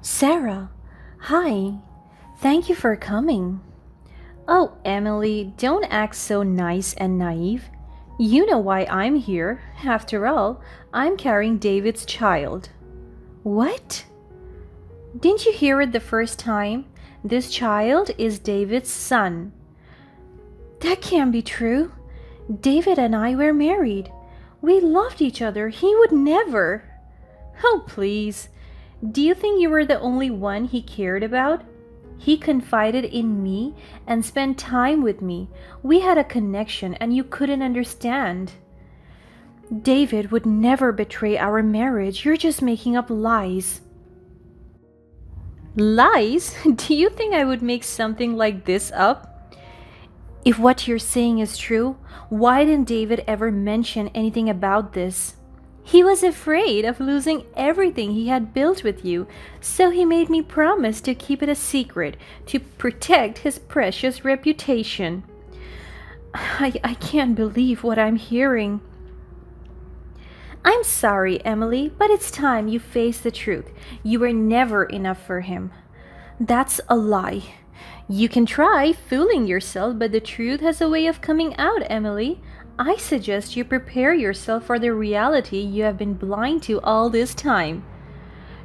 Sarah, hi. Thank you for coming. Oh, Emily, don't act so nice and naive. You know why I'm here. After all, I'm carrying David's child. What? Didn't you hear it the first time? This child is David's son. That can't be true. David and I were married. We loved each other. He would never. Oh, please. Do you think you were the only one he cared about? He confided in me and spent time with me. We had a connection and you couldn't understand. David would never betray our marriage. You're just making up lies. Lies? Do you think I would make something like this up? If what you're saying is true, why didn't David ever mention anything about this? He was afraid of losing everything he had built with you, so he made me promise to keep it a secret to protect his precious reputation. I can't believe what I'm hearing. I'm sorry, Emily, but it's time you face the truth. You were never enough for him. That's a lie. You can try fooling yourself, but the truth has a way of coming out, Emily. I suggest you prepare yourself for the reality you have been blind to all this time.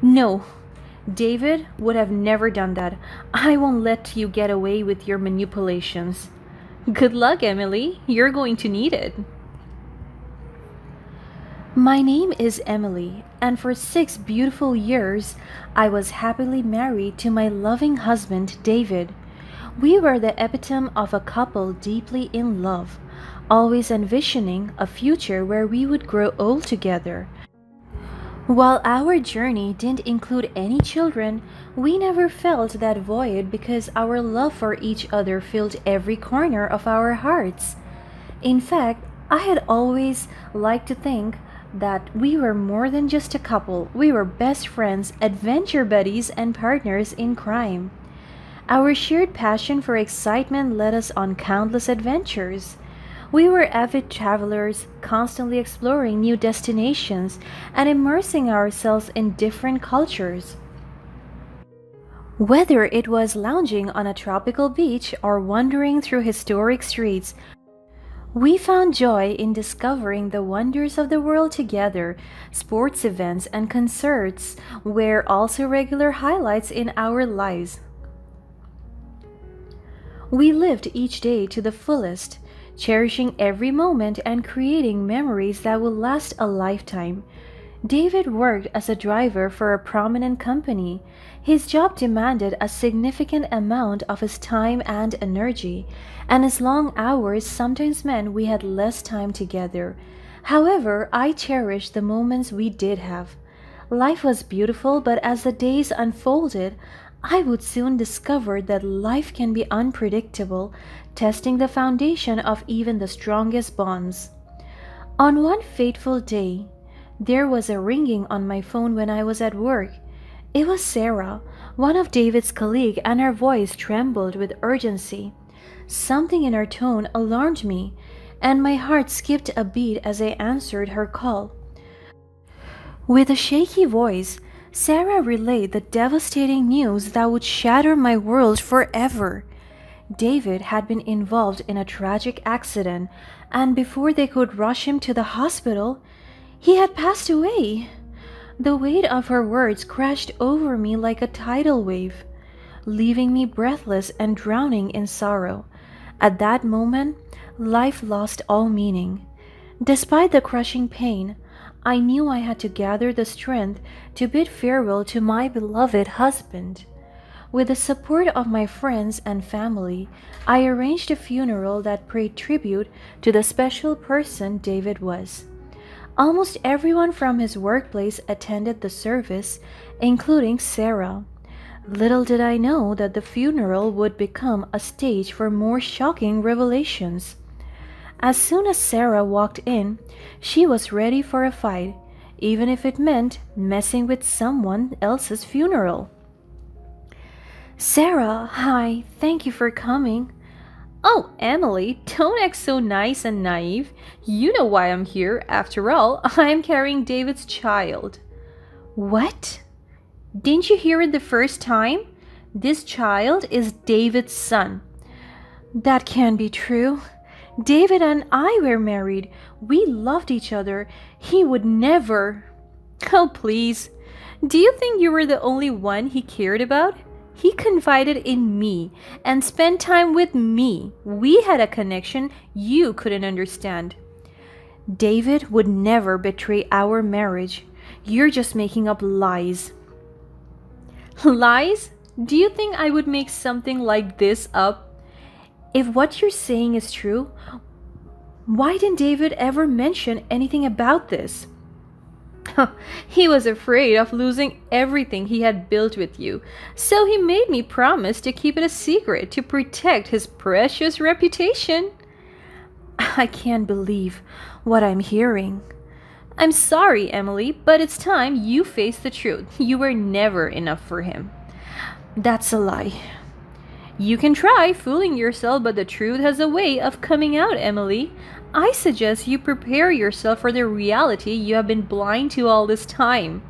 No, David would have never done that. I won't let you get away with your manipulations. Good luck, Emily. You're going to need it. My name is Emily, and for 6 beautiful years, I was happily married to my loving husband, David. We were the epitome of a couple deeply in love, always envisioning a future where we would grow old together. While our journey didn't include any children, we never felt that void because our love for each other filled every corner of our hearts. In fact, I had always liked to think that we were more than just a couple. We were best friends, adventure buddies, and partners in crime. Our shared passion for excitement led us on countless adventures. We were avid travelers, constantly exploring new destinations and immersing ourselves in different cultures. Whether it was lounging on a tropical beach or wandering through historic streets, we found joy in discovering the wonders of the world together. Sports events and concerts were also regular highlights in our lives. We lived each day to the fullest, cherishing every moment and creating memories that will last a lifetime. David worked as a driver for a prominent company. His job demanded a significant amount of his time and energy, and his long hours sometimes meant we had less time together. However, I cherished the moments we did have. Life was beautiful, but as the days unfolded, I would soon discover that life can be unpredictable, testing the foundation of even the strongest bonds. On one fateful day, there was a ringing on my phone when I was at work. It was Sarah, one of David's colleagues, and her voice trembled with urgency. Something in her tone alarmed me, and my heart skipped a beat as I answered her call. With a shaky voice, Sarah relayed the devastating news that would shatter my world forever. David had been involved in a tragic accident, and before they could rush him to the hospital, he had passed away. The weight of her words crashed over me like a tidal wave, leaving me breathless and drowning in sorrow. At that moment, life lost all meaning. Despite the crushing pain, I knew I had to gather the strength to bid farewell to my beloved husband. With the support of my friends and family, I arranged a funeral that paid tribute to the special person David was. Almost everyone from his workplace attended the service, including Sarah. Little did I know that the funeral would become a stage for more shocking revelations. As soon as Sarah walked in, she was ready for a fight, even if it meant messing with someone else's funeral. Sarah, hi, thank you for coming. Oh, Emily, don't act so nice and naive. You know why I'm here. After all, I'm carrying David's child. What? Didn't you hear it the first time? This child is David's son. That can't be true. David and I were married. We loved each other. He would never. Oh, please. Do you think you were the only one he cared about? He confided in me and spent time with me. We had a connection you couldn't understand. David would never betray our marriage. You're just making up lies. Lies? Do you think I would make something like this up? If what you're saying is true, why didn't David ever mention anything about this? He was afraid of losing everything he had built with you, so he made me promise to keep it a secret to protect his precious reputation. I can't believe what I'm hearing. I'm sorry, Emily, but it's time you face the truth. You were never enough for him. That's a lie. You can try fooling yourself, but the truth has a way of coming out, Emily. I suggest you prepare yourself for the reality you have been blind to all this time.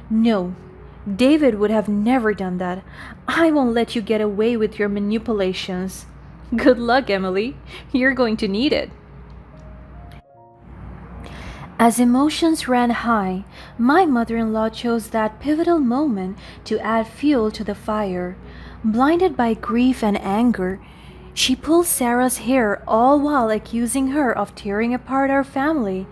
No, David would have never done that. I won't let you get away with your manipulations. Good luck, Emily. You're going to need it. As emotions ran high, my mother-in-law chose that pivotal moment to add fuel to the fire. Blinded by grief and anger, she pulled Sarah's hair, all while accusing her of tearing apart our family.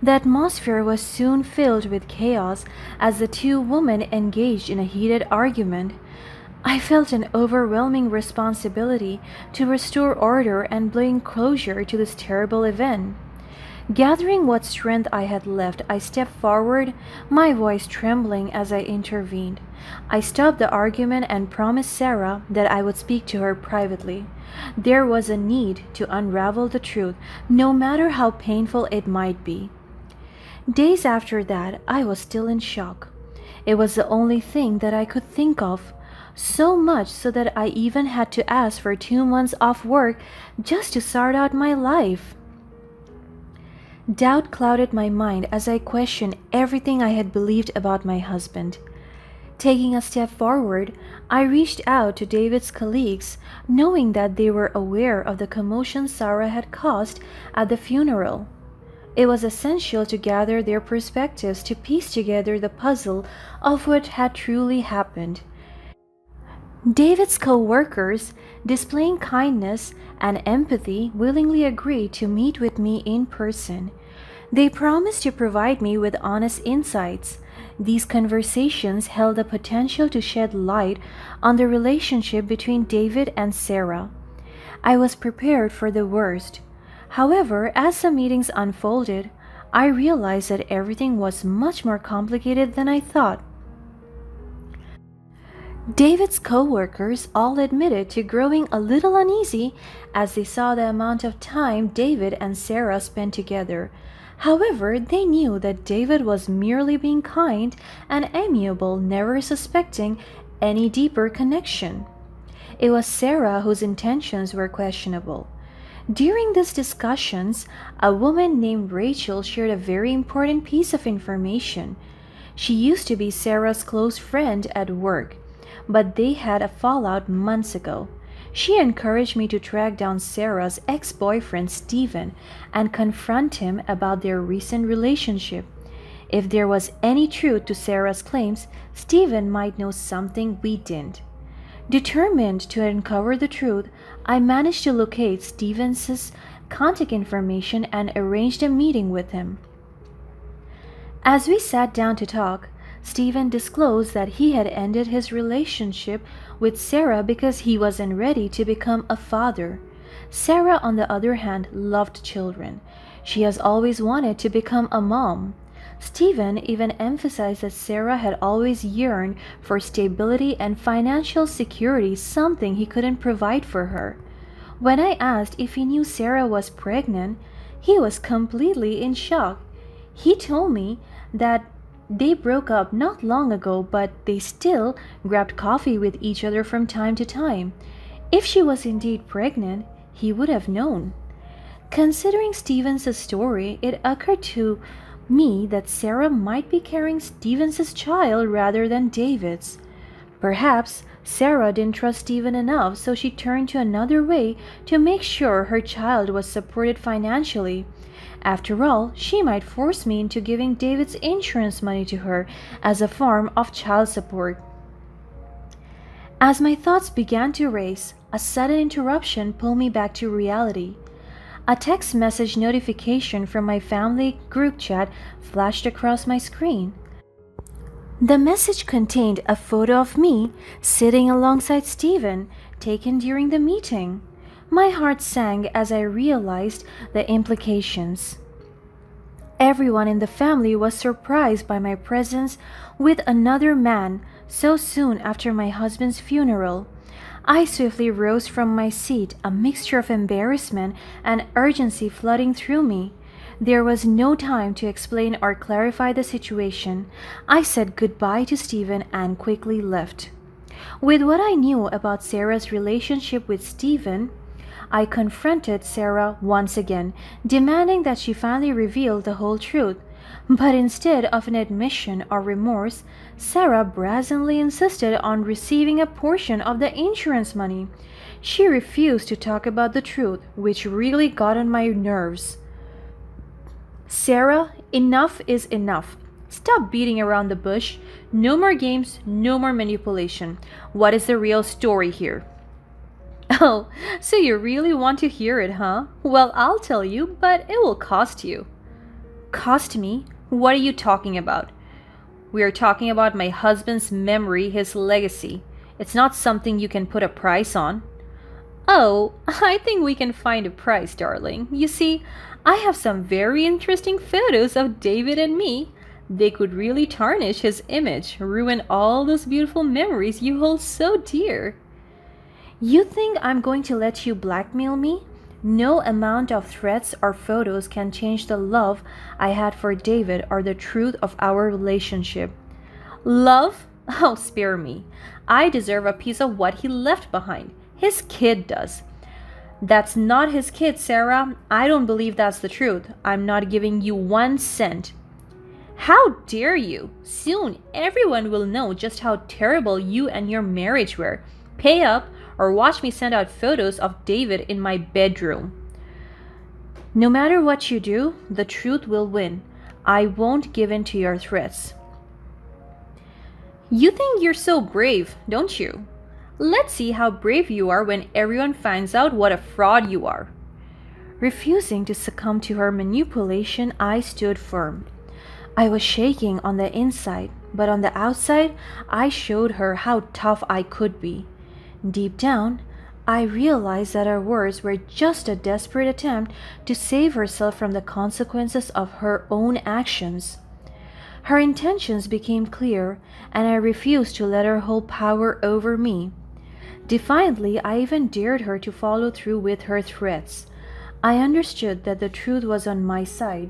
The atmosphere was soon filled with chaos as the two women engaged in a heated argument. I felt an overwhelming responsibility to restore order and bring closure to this terrible event. Gathering what strength I had left, I stepped forward, my voice trembling as I intervened. I stopped the argument and promised Sarah that I would speak to her privately. There was a need to unravel the truth, no matter how painful it might be. Days after that, I was still in shock. It was the only thing that I could think of, so much so that I even had to ask for 2 months off work just to sort out my life. Doubt clouded my mind as I questioned everything I had believed about my husband. Taking a step forward, I reached out to David's colleagues, knowing that they were aware of the commotion Sarah had caused at the funeral. It was essential to gather their perspectives to piece together the puzzle of what had truly happened. David's co-workers, displaying kindness and empathy, willingly agreed to meet with me in person. They promised to provide me with honest insights. These conversations held the potential to shed light on the relationship between David and Sarah. I was prepared for the worst. However, as the meetings unfolded, I realized that everything was much more complicated than I thought. David's co-workers all admitted to growing a little uneasy as they saw the amount of time David and Sarah spent together. However, they knew that David was merely being kind and amiable, never suspecting any deeper connection. It was Sarah whose intentions were questionable. During these discussions, a woman named Rachel shared a very important piece of information. She used to be Sarah's close friend at work, but they had a fallout months ago. She encouraged me to track down Sarah's ex-boyfriend Stephen and confront him about their recent relationship. If there was any truth to Sarah's claims, Stephen might know something we didn't. Determined to uncover the truth, I managed to locate Stevens' contact information and arranged a meeting with him. As we sat down to talk, Stephen disclosed that he had ended his relationship with Sarah because he wasn't ready to become a father. Sarah, on the other hand, loved children. She has always wanted to become a mom. Stephen even emphasized that Sarah had always yearned for stability and financial security, something he couldn't provide for her. When I asked if he knew Sarah was pregnant, he was completely in shock. He told me that they broke up not long ago, but they still grabbed coffee with each other from time to time. If she was indeed pregnant, he would have known. Considering Stevens' story, it occurred to me that Sarah might be carrying Stevens' child rather than David's. Perhaps Sarah didn't trust Stephen enough, so she turned to another way to make sure her child was supported financially. After all, she might force me into giving David's insurance money to her as a form of child support. As my thoughts began to race, a sudden interruption pulled me back to reality. A text message notification from my family group chat flashed across my screen. The message contained a photo of me sitting alongside Stephen, taken during the meeting. My heart sank as I realized the implications. Everyone in the family was surprised by my presence with another man so soon after my husband's funeral. I swiftly rose from my seat, a mixture of embarrassment and urgency flooding through me. There was no time to explain or clarify the situation. I said goodbye to Stephen and quickly left. With what I knew about Sarah's relationship with Stephen, I confronted Sarah once again, demanding that she finally reveal the whole truth. But instead of an admission or remorse, Sarah brazenly insisted on receiving a portion of the insurance money. She refused to talk about the truth, which really got on my nerves. Sarah, enough is enough. Stop beating around the bush. No more games, no more manipulation. What is the real story here? Oh, so you really want to hear it, huh? Well, I'll tell you, but it will cost you. Cost me? What are you talking about? We are talking about my husband's memory, his legacy. It's not something you can put a price on. Oh, I think we can find a price, darling. You see, I have some very interesting photos of David and me. They could really tarnish his image, ruin all those beautiful memories you hold so dear. You think I'm going to let you blackmail me? No amount of threats or photos can change the love I had for David or the truth of our relationship. Love? Oh, spare me. I deserve a piece of what he left behind. His kid does. That's not his kid, Sarah. I don't believe that's the truth. I'm not giving you 1 cent. How dare you? Soon everyone will know just how terrible you and your marriage were. Pay up or watch me send out photos of David in my bedroom. No matter what you do, the truth will win. I won't give in to your threats. You think you're so brave, don't you? Let's see how brave you are when everyone finds out what a fraud you are. Refusing to succumb to her manipulation, I stood firm. I was shaking on the inside, but on the outside, I showed her how tough I could be. Deep down, I realized that her words were just a desperate attempt to save herself from the consequences of her own actions. Her intentions became clear, and I refused to let her hold power over me. Defiantly, I even dared her to follow through with her threats. I understood that the truth was on my side,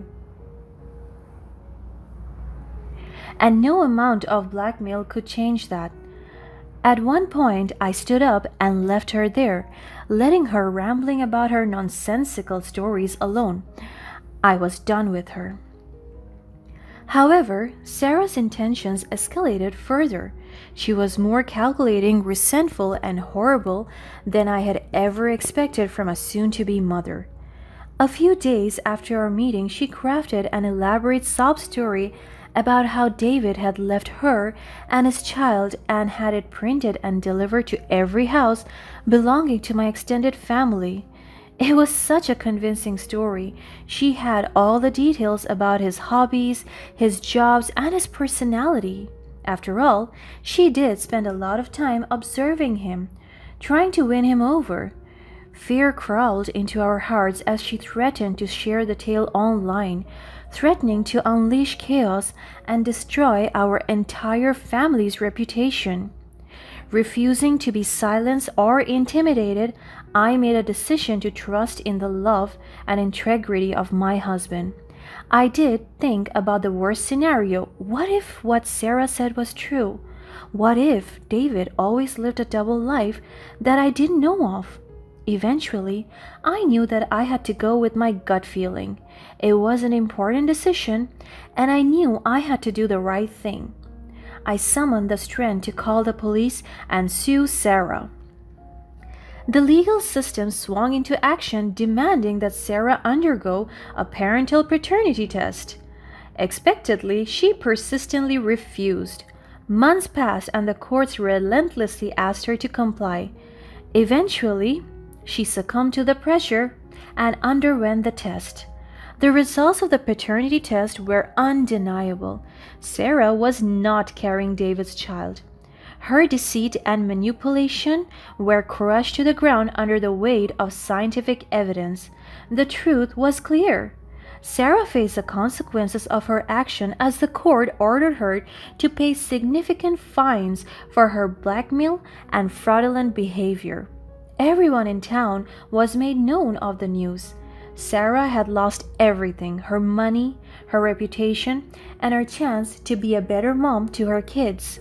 and no amount of blackmail could change that. At one point, I stood up and left her there, letting her rambling about her nonsensical stories alone. I was done with her. However, Sarah's intentions escalated further. She was more calculating, resentful, and horrible than I had ever expected from a soon-to-be mother. A few days after our meeting, she crafted an elaborate sob story about how David had left her and his child and had it printed and delivered to every house belonging to my extended family. It was such a convincing story. She had all the details about his hobbies, his jobs, and his personality. After all, she did spend a lot of time observing him, trying to win him over. Fear crawled into our hearts as she threatened to share the tale online, threatening to unleash chaos and destroy our entire family's reputation. Refusing to be silenced or intimidated, I made a decision to trust in the love and integrity of my husband. I did think about the worst scenario. What if what Sarah said was true? What if David always lived a double life that I didn't know of? Eventually, I knew that I had to go with my gut feeling. It was an important decision, and I knew I had to do the right thing. I summoned the strength to call the police and sue Sarah. The legal system swung into action, demanding that Sarah undergo a parental paternity test. Expectedly, she persistently refused. Months passed and the courts relentlessly asked her to comply. Eventually, she succumbed to the pressure and underwent the test. The results of the paternity test were undeniable. Sarah was not carrying David's child. Her deceit and manipulation were crushed to the ground under the weight of scientific evidence. The truth was clear. Sarah faced the consequences of her action as the court ordered her to pay significant fines for her blackmail and fraudulent behavior. Everyone in town was made known of the news. Sarah had lost everything: her money, her reputation, and her chance to be a better mom to her kids.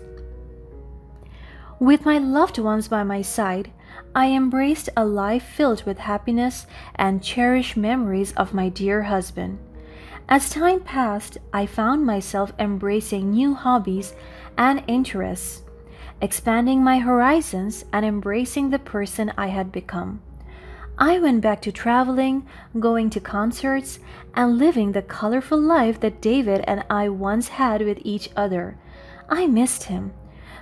With my loved ones by my side, I embraced a life filled with happiness and cherished memories of my dear husband. As time passed, I found myself embracing new hobbies and interests, expanding my horizons and embracing the person I had become. I went back to traveling, going to concerts, and living the colorful life that David and I once had with each other. I missed him,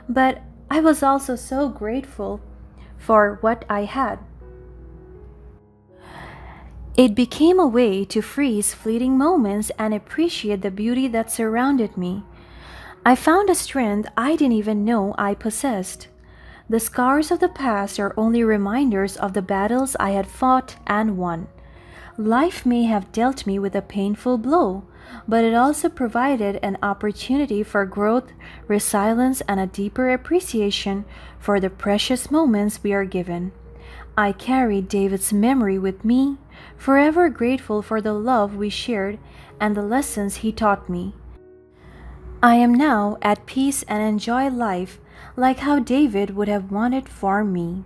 but I was also so grateful for what I had. It became a way to freeze fleeting moments and appreciate the beauty that surrounded me. I found a strength I didn't even know I possessed. The scars of the past are only reminders of the battles I had fought and won. Life may have dealt me with a painful blow, but it also provided an opportunity for growth, resilience, and a deeper appreciation for the precious moments we are given. I carried David's memory with me, forever grateful for the love we shared and the lessons he taught me. I am now at peace and enjoy life like how David would have wanted for me.